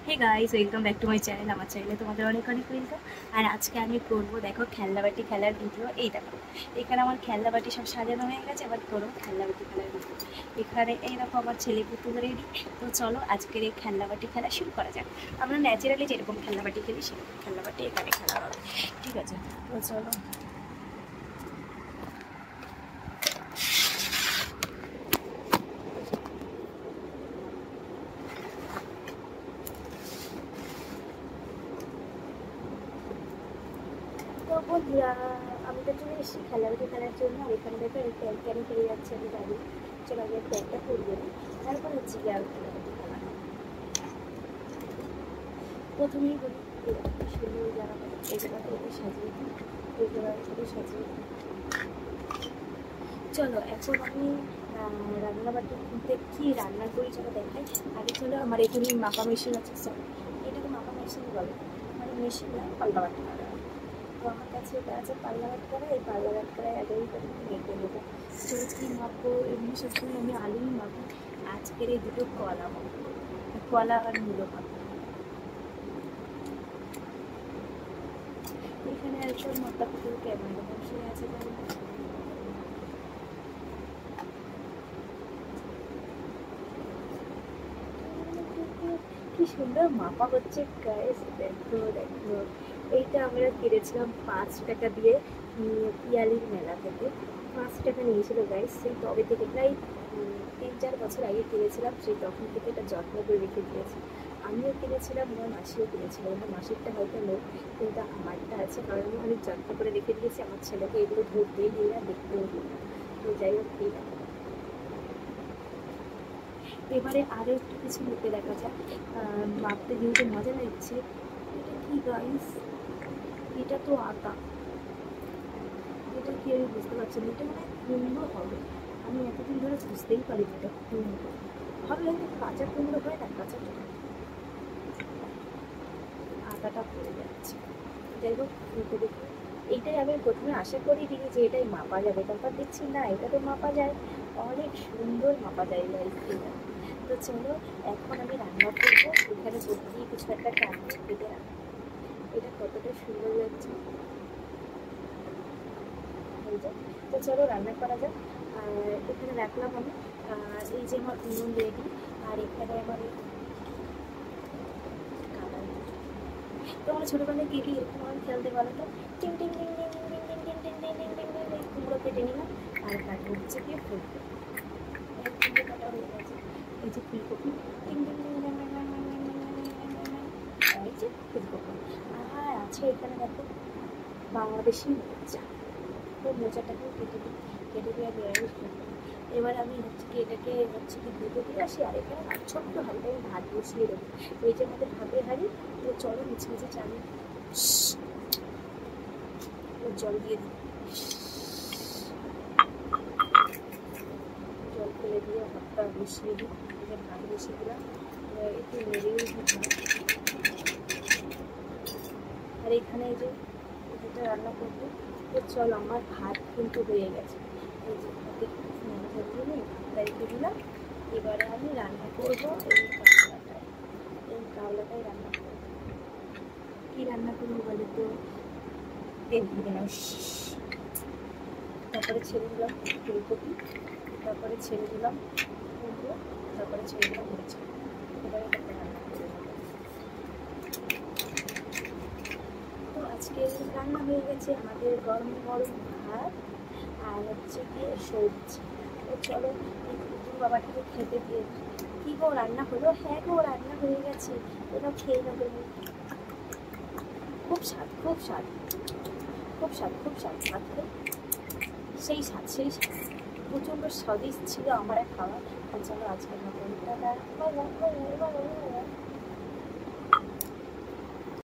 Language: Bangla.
Hey guys, welcome back to my channel. আমার চ্যানেলে তোমাদের অনেক অনেক ওয়েলকাম। আর আজকে আমি করবো, দেখো, খেলনাবাটি খেলার ভিডিও। এই দেখো, এখানে আমার খেলনাবাটি সব সাজানো হয়ে গেছে। এবার করবো খেলনাবাটি খেলার ভিডিও। এখানে এই দেখো আমার ছেলে পুতুল রেডি। তো চলো আজকের এই খেলনাবাটি খেলা শুরু করা যাক। আমরা ন্যাচারালি যেরকম খেলনাবাটি খেলি সেরকম খেলনাবাটি এখানে খেলা হবে, ঠিক আছে? তো চলো। তো বন্ধুরা, আমি তো চলে এসেছি খেলাবাটি খেলার জন্য। আর এখানে দেখো এই প্যান্ট কেন ফেলে যাচ্ছে, আমি জানি। চলো আগে প্যান্টটা পরিয়ে নিই, তারপর হচ্ছে গিয়ে আর খেলাবাটি খেলা। প্রথমেই বলি, সুন্দর জায়গাটা, এই জায়গাটা একটু সাজিয়ে দিই, এই জায়গাটা একটু সাজিয়ে দিই। চলো এখন আমি রান্নাবাটি খুলতে কি রান্না করি চলো দেখাই। আগে চলো, আমার এখানে মাপা মেশিন আছে। সরি, এটাকে মাপা মেশিন বলে, মানে মেশিন না, পাল্লা বাটি করা। তো আমার কাছে এটা আছে পাল্লা বাটি করা। এই পাল্লা বাটি করায় আগেই মেপে নেবো। তো কী মাপবো, এমনি সবসময় আমি আলুই মাপি। আজকের এই দুটো কলা মাপবো, কলা আর মূলো মাপবো। এখানে একটা মাপা পুকুর ক্যামেরা বসে আছে, কি সুন্দর মাপা হচ্ছে গাইস। দেখো দেখো, এইটা আমরা কিনেছিলাম 5 টাকা দিয়ে পিয়ালির মেলা থেকে। 5 টাকা নিয়েছিল গাইস। সেই তবে থেকে প্রায় 3-4 বছর আগে কিনেছিলাম। সেই তখন থেকে এটা যত্ন করে রেখে দিয়েছি। আমিও কিনেছিলাম, আমার মাসিও কিনেছিল। আমার মাসিরটা হয়তো নেই, কিন্তু আমারটা আছে, কারণ আমি যত্ন করে রেখে দিয়েছি। আমার ছেলেকে এগুলো ধরতেই দিই না, দেখতেও দিই না। তো যাই হোক, এই দেখো। এবারে আরও একটু কিছু লোকে দেখা যায় মাপতে যেহেতু মজা লাগছে। এটা কি গাইস? এটা তো আটা। এটা কি আমি বুঝতে পারছি না। এটা মানে কুমড়ো হবে। আমি এতদিন ধরে বুঝতেই পারিনি এটা কুমড়ো হবে। হয়তো কাঁচা কুমড়ো হয় না, কাঁচা আটাটা পড়ে যাচ্ছে। যাই হোক, দেখে দেখি। এইটাই আমি প্রথমে আশা করিনি যে এটাই মাপা যাবে, তারপর দেখছি না, এটা তো মাপা যায়, অনেক সুন্দর মাপা যায় গাইস। এটা তো চলো, এখন আমি রান্না করবো। এখানে সত্যিই কিছু একটা কাটতে কেটে রাখবো। এটা কতটা সুন্দর লাগছে। তো চলো রান্না করা যাক। আর এখানে রাখলাম আমি, এই যে আমার উনুন রেডি। আর এখানে আমার কাঁদাল। তোমরা ছোটোবেলায় কে কে এরকম আমার খেলতে বলো তো? টিং টিং টিং টিং টিং টিং টিং টিং টিং টিং টিং টিং টিং। কুমড়ো কেটে নিলাম আর কাটবো হচ্ছে গিয়ে ফুলকপি। কুমড়ো কাটা হয়ে গেছে। এই যে ফুলকপি, টিং টিং টিং টিং টিং টিং টিং টিং টিং। এই যে ফুলকপি। আর আছে এখানে দেখো বাংলাদেশি মোচা। তো মোচাটাকেও কেটে দিই, কেটে দিয়ে নিরামিষ করবো। এবার আমি হচ্ছে কি এটাকে হচ্ছে কি ধুতে দিয়ে আসি। আর এখানে ছোট্ট হালকা আমি ভাত বসিয়ে দেবো। এই যে আমাদের ভাতের হাঁড়ি। তো চলো মিছে মিছে চালিয়ে জল দিয়ে দিই। জল ফেলে দিয়ে ভাতটা বসিয়ে দিই। এখানে ভাত বসিয়ে দিলাম, একটু নেড়েও দিলাম। আর এখানে এই যে এটা রান্না করবো। তো চল, আমার ভাত কিন্তু হয়ে গেছে। এই যে ভাতে ধরিয়ে নিয়ে ভাতটা রেখে দিলাম। এবারে আমি রান্না করবো এই কাওলাটায়। এই কাওলাটাই রান্না করবো। কী রান্না করবো বলে তো? তেল দিয়ে দিলাম, তারপরে ছেড়ে দিলাম ফুলকপি, তারপরে ছেড়ে দিলাম কুমড়ো, তারপরে ছেড়ে দিলাম মরিচ। এবারে এটাকে রান্না করে নেবো। তো আজকে রান্না হয়ে গেছে আমাদের গরম গরম ভাত আর হচ্ছে গিয়ে সবজি। তো চলো এই কুকুর বাবাটাকে খেতে দিয়ে। কী গো, রান্না হলো? হ্যাঁ গো, রান্না হয়ে গেছে। এবার খেয়ে নেবে। খুব স্বাদ, খুব স্বাদ, খুব স্বাদ, খুব স্বাদ। ভাতটা সেই স্বাদ, সেই স্বাদ। প্রচণ্ড স্বাদিষ্ট ছিল আমার খাওয়া। চলো আজকের মতো tata, bye bye, bye bye, bye bye.